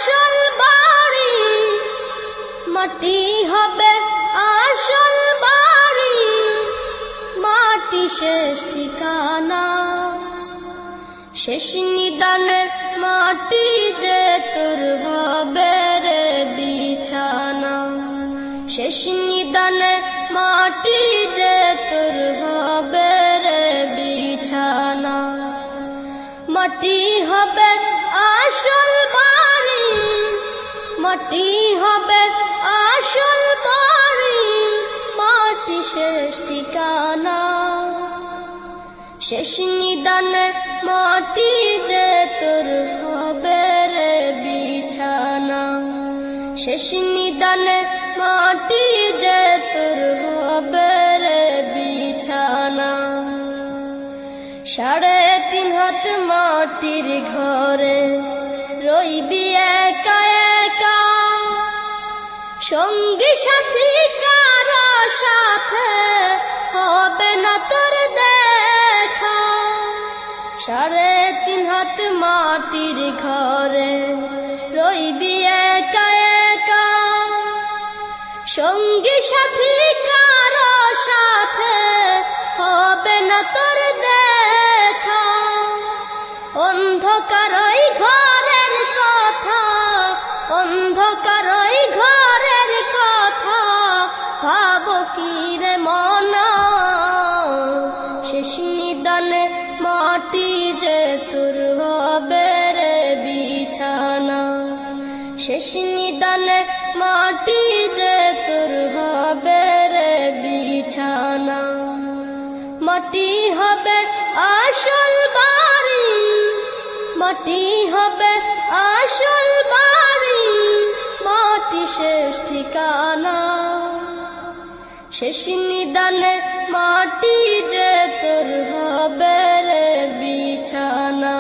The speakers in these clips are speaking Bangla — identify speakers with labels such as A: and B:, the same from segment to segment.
A: আসল বাড়ি, মাটি হবে আসল বাড়ি, মাটি শেষ ঠিকানা। শেষ নিদানের মাটি যে তোর হবে রে বিছানা। শেষ নিদানের মাটি যে তোর হবে রে বিছানা। মাটি হবে আসল বাড়ি, মাটি হবে আসল বাড়ি, মাটি শেষ ঠিকানা। শেষ নিদানের মাটি যে তোর হবে রে বিছানা। শেষ নিদানের মাটি যে তোর হবে রে বিছানা। 3.5 হাত মাটির ঘরে রইবি একা একা, সঙ্গী সাথী কারো সাথে হবে না তোর দেখা। 3.5 হাত মাটির ঘরে রইবি একা একা, সঙ্গী সাথী কারো সাথে হবে না তোর দেখা। অন্ধকার ওই ঘরের কথা, অন্ধকার ওই ঘরের কথা, ভাবো কি রে মনা। শেষ নিদানে মাটি যে তোর হবে রে বিছানা। শেষ নিদানে মাটি যে তোর হবে রে বিছানা। মাটি হবে আসল বাড়ি, মাটি হবে আসল বাড়ি, মাটি শেষ ঠিকানা। শেষ নিদানে মাটি যে তোর হবে রে বিছানা।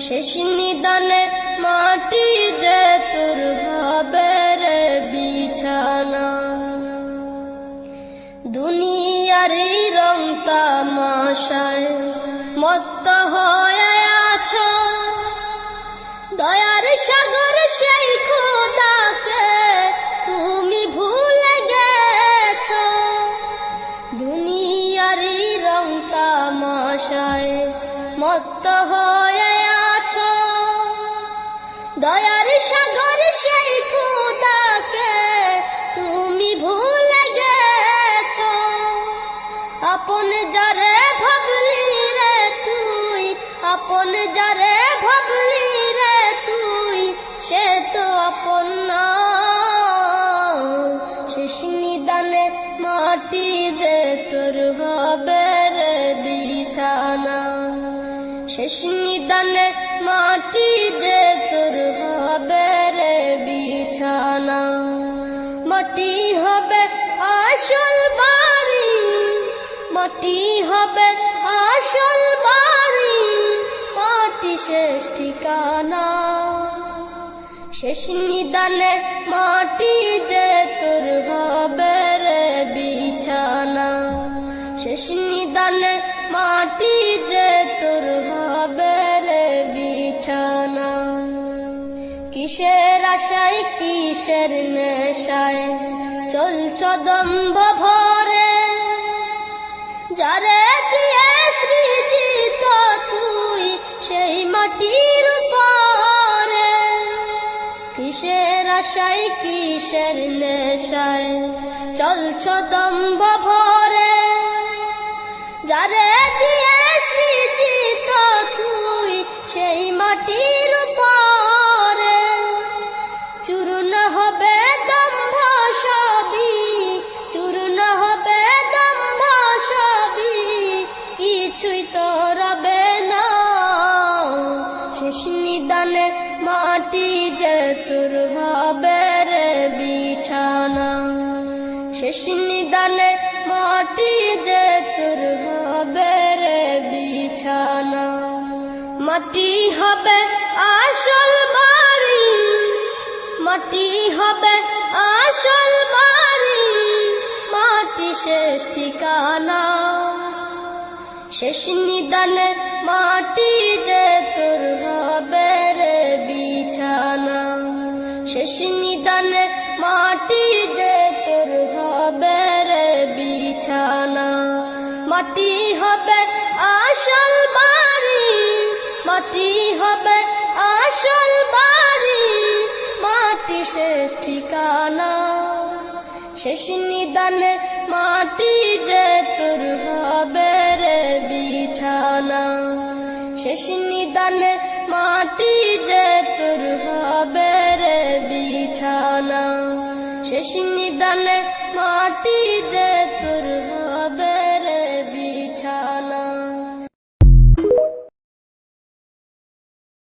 A: শেষ নিদানে মাটি যে তোর হবে রে বিছানা। দুনিয়ার রং তামাশায় মত্ত হয়ে আছো, দয়ার সাগর সেই খোদাকে তুমি ভুলে গেছো। দুনিয়ার রং তামাশায় মত্ত হয়ে আছো, দয়ার সাগর সেই খোদাকে তুমি ভুলে গেছো। আপন যারে ভাবলি রে তুই, আপন যারে ভাবলি রে তুই, সে তো আপন না। শেষ নিদানে মাটি যে তোর হবে রে বিছানা। শেষ নিদানে মাটি যে তোর হবে রে বিছানা। মাটি হবে আসল বাড়ি, মাটি হবে আসল বাড়ি, মাটি শেষ ঠিকানা। শেষ নিদানে মাটি যে তোর হবে রে বিছানা। শেষ নিদানে মাটি যে তোর হবে রে বিছানা। কিসের আশায় কিসের নেশায় চলছ দম্ভ ভরে, যারে দিয়ে স্মৃতি তো তুই সেই মাটির উপরে। কিসের আশায় কিসের নেশায় চলছ দম্ভ ভরে, যারে দিয়ে স্মৃতি তো তুই সেই মাটির উপরে। চূর্ণ হবে দম্ভ সবই, চূর্ণ হবে দম্ভ সবই, কিছুই তো রবে না। শেষ নিদানে মাটি যে তোর হবে রে বিছানা। শেষ নিদানে মাটি যে তোর হবে রে বিছানা। মাটি হবে আসল বাড়ি, মাটি হবে আসল বাড়ি, মাটি শেষ ঠিকানা। শেষ নিদানে মাটি যে তোর হবে রে বিছানা। শেষ নিদানে মাটি যে তোর হবে রে বিছানা। মাটি হবে আসল বাড়ি, মাটি হবে আসল বাড়ি, মাটি শেষ ঠিকানা। শেষ নিদানে মাটি যে তোর হবে রে বিছানা। শেষ নিদানে মাটি যে তোর হবে রে বিছানা। শেষ নিদানে মাটি যে তোর